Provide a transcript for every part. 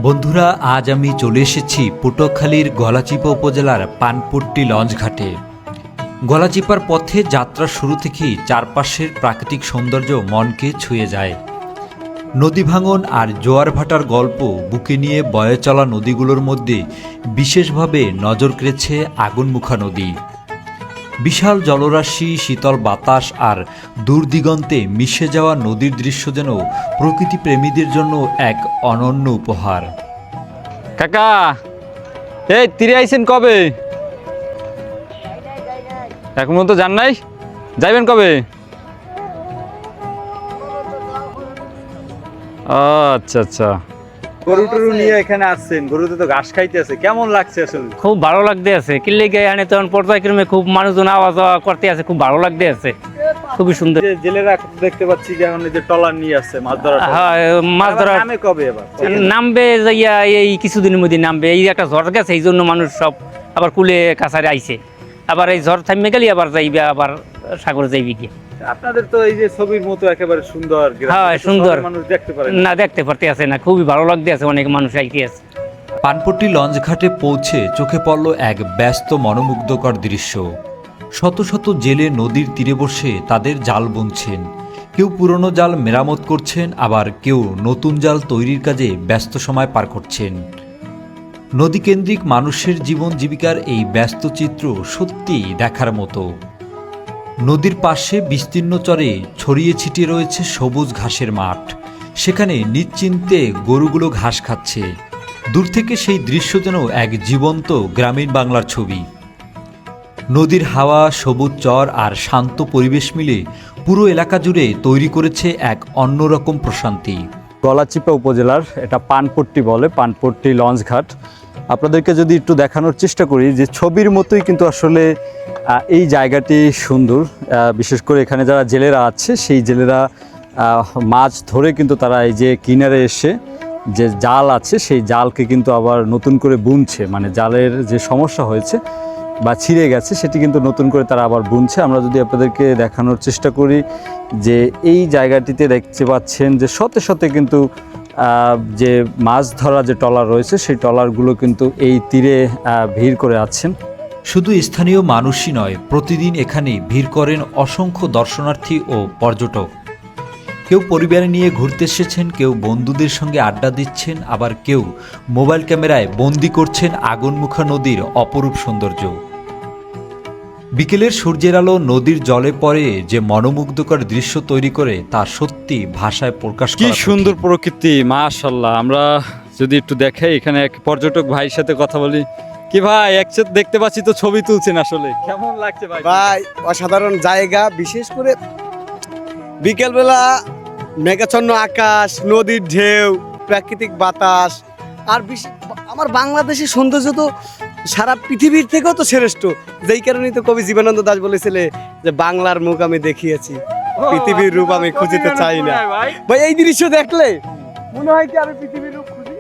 বন্ধুরা, আজ আমি চলে এসেছি পটুয়াখালীর গলাচিপা উপজেলার পানপট্টি লঞ্চঘাটে। গলাচিপার পথে যাত্রা শুরু থেকেই চারপাশের প্রাকৃতিক সৌন্দর্য মনকে ছুঁয়ে যায়। নদী ভাঙন আর জোয়ার ভাটার গল্প বুকে নিয়ে বয়ে চলা নদীগুলোর মধ্যে বিশেষভাবে নজর কেড়েছে আগুনমুখা নদী। বিশাল জলরাশি, শীতল বাতাস আর দূরদিগন্তে মিশে যাওয়া নদীর দৃশ্য যেন প্রকৃতি প্রেমীদের জন্য এক অনন্য উপহার। কাকা, এই তীরে আইছেন কবে? এখন তো যান নাই, যাইবেন কবে? আচ্ছা আচ্ছা, গরু টরু নিয়ে এখানে আসছেন, গরুতে তো ঘাস খাইতে আছে, কেমন লাগছে আসলে? খুব ভালো লাগতে আছে। কিল্লে গায়ে আনে তখন পর্যায়ক্রমে খুব মানুষজন আওয়া যাওয়া করতে আছে, খুব ভালো লাগতে আছে, খুবই সুন্দর। জেলেরা দেখতে পাচ্ছি যে এখন যে ট্রলার নিয়ে আসছে মাছ ধরা। হ্যাঁ, মাছ ধরা নামে কবে এবার? নামবে যাইয়া এই কিছুদিনের মধ্যে নামবে। এই একটা ঝড় গেছে, এই জন্য মানুষ সব আবার কুলে কাছারে আইছে। আবার এই ঝড় থামে গেলে আবার যাইবে, আবার সাগরে যাইবে গিয়ে। আপনাদের তো এই যে ছবির মতো একেবারে সুন্দর গ্রাম, হ্যাঁ কিন্তু সুন্দর, শহরের মানুষ দেখতে পারে না দেখতে পারতে আছে না, খুবই ভালো লাগতে আছে, অনেক মানুষ আইতে আছে। পানপট্টি লঞ্চঘাটে পৌঁছে চোখে পড়ল এক ব্যস্ত মনোমুগ্ধকর দৃশ্য। শত শত জেলে নদীর তীরে বসে তাদের জাল বুনছেন। কেউ পুরনো জাল মেরামত করছেন, আবার কেউ নতুন জাল তৈরির কাজে ব্যস্ত সময় পার করছেন। নদীকেন্দ্রিক মানুষের জীবন জীবিকার এই ব্যস্ত চিত্র সত্যিই দেখার মতো। নদীর পাশে বিস্তীর্ণ চরে ছড়িয়ে ছিটিয়ে রয়েছে সবুজ ঘাসের মাঠ। সেখানে নিশ্চিন্তে গরুগুলো ঘাস খাচ্ছে। দূর থেকে সেই দৃশ্য যেন এক জীবন্ত গ্রামীণ বাংলার ছবি। নদীর হাওয়া, সবুজ চর আর শান্ত পরিবেশ মিলে পুরো এলাকা জুড়ে তৈরি করেছে এক অন্যরকম প্রশান্তি। গলাচিপা উপজেলার এটা পানপট্টি বলে, পানপট্টি লঞ্চঘাট। আপনাদেরকে যদি একটু দেখানোর চেষ্টা করি যে ছবির মতোই কিন্তু আসলে এই জায়গাটি সুন্দর। বিশেষ করে এখানে যারা জেলেরা আছে, সেই জেলেরা মাছ ধরে কিন্তু তারা এই যে কিনারে এসে যে জাল আছে সেই জালকে কিন্তু আবার নতুন করে বুনছে। মানে জালের যে সমস্যা হয়েছে বা ছিঁড়ে গেছে সেটি কিন্তু নতুন করে তারা আবার বুনছে। আমরা যদি আপনাদেরকে দেখানোর চেষ্টা করি যে এই জায়গাটিতে দেখতে পাচ্ছেন যে শতে শতে কিন্তু যে মাছ ধরা যে ট্রলার রয়েছে সেই ট্রলারগুলো কিন্তু এই তীরে ভিড় করে আছেন। শুধু স্থানীয় মানুষই নয়, প্রতিদিন এখানে ভিড় করেন অসংখ্য দর্শনার্থী ও পর্যটক। কেউ পরিবার নিয়ে ঘুরতে এসেছেন, কেউ বন্ধুদের সঙ্গে আড্ডা দিচ্ছেন, আবার কেউ মোবাইল ক্যামেরায় বন্দি করছেন আগুনমুখা নদীর অপরূপ সৌন্দর্য। বিকেলের সূর্যের আলো নদীর জলে পড়ে যে মনোমুগ্ধকর দৃশ্য তৈরি করে তা সত্যি ভাষায় প্রকাশ করা কি কঠিন। সুন্দর প্রকৃতি, মাশাআল্লাহ। আমরা যদি একটু দেখাই, এখানে এক পর্যটক ভাইয়ের সাথে কথা বলি। কি ভাই, একসাথে দেখতে পাচ্ছি তো ছবি তুলছেন, আসলে কেমন লাগছে ভাই? ভাই অসাধারণ জায়গা, বিশেষ করে বিকেলবেলা মেঘাচ্ছন্ন আকাশ, নদীর ঢেউ, প্রাকৃতিক বাতাস। আর আমার বাংলাদেশের সৌন্দর্য তো সারা পৃথিবীর থেকেও তো শ্রেষ্ঠ। যেই কারণেই তো কবি জীবনানন্দ দাশ বলেছিলে যে বাংলার মুখ আমি দেখিয়েছি, পৃথিবীর রূপ আমি খুঁজিতে চাই না। ভাই এই দৃশ্য দেখলে মনে হয় কি আমি পৃথিবীর রূপ খুঁজি?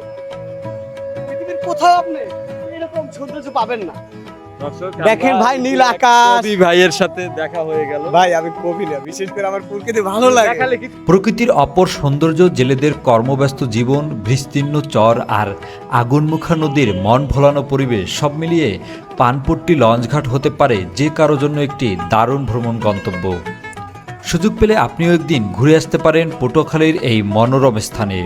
পৃথিবীর কোথাও আপনি এরকম সৌন্দর্য পাবেন না। দেখেন ভাই, নীল আকাশ। কবি ভাইয়ের সাথে দেখা হয়ে গেল। ভাই আমি কবি না, বিশেষ করে আমার প্রকৃতি ভালো লাগে। প্রকৃতির অপর সৌন্দর্য, জেলেদের কর্মব্যস্ত জীবন, বিস্তীর্ণ চর আর আগুনমুখা নদীর মন ভোলানো পরিবেশ সব মিলিয়ে পানপট্টি লঞ্চঘাট হতে পারে যে কারো জন্য একটি দারুণ ভ্রমণ গন্তব্য। সুযোগ পেলে আপনিও একদিন ঘুরে আসতে পারেন পটুয়াখালীর এই মনোরম স্থানে।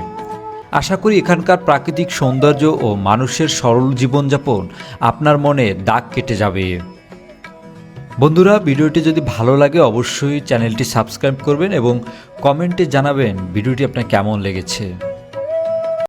আশা করি এখানকার প্রাকৃতিক সৌন্দর্য ও মানুষের সরল জীবনযাপন আপনার মনে দাগ কেটে যাবে। বন্ধুরা, ভিডিওটি যদি ভালো লাগে অবশ্যই চ্যানেলটি সাবস্ক্রাইব করবেন এবং কমেন্টে জানাবেন ভিডিওটি আপনার কেমন লেগেছে।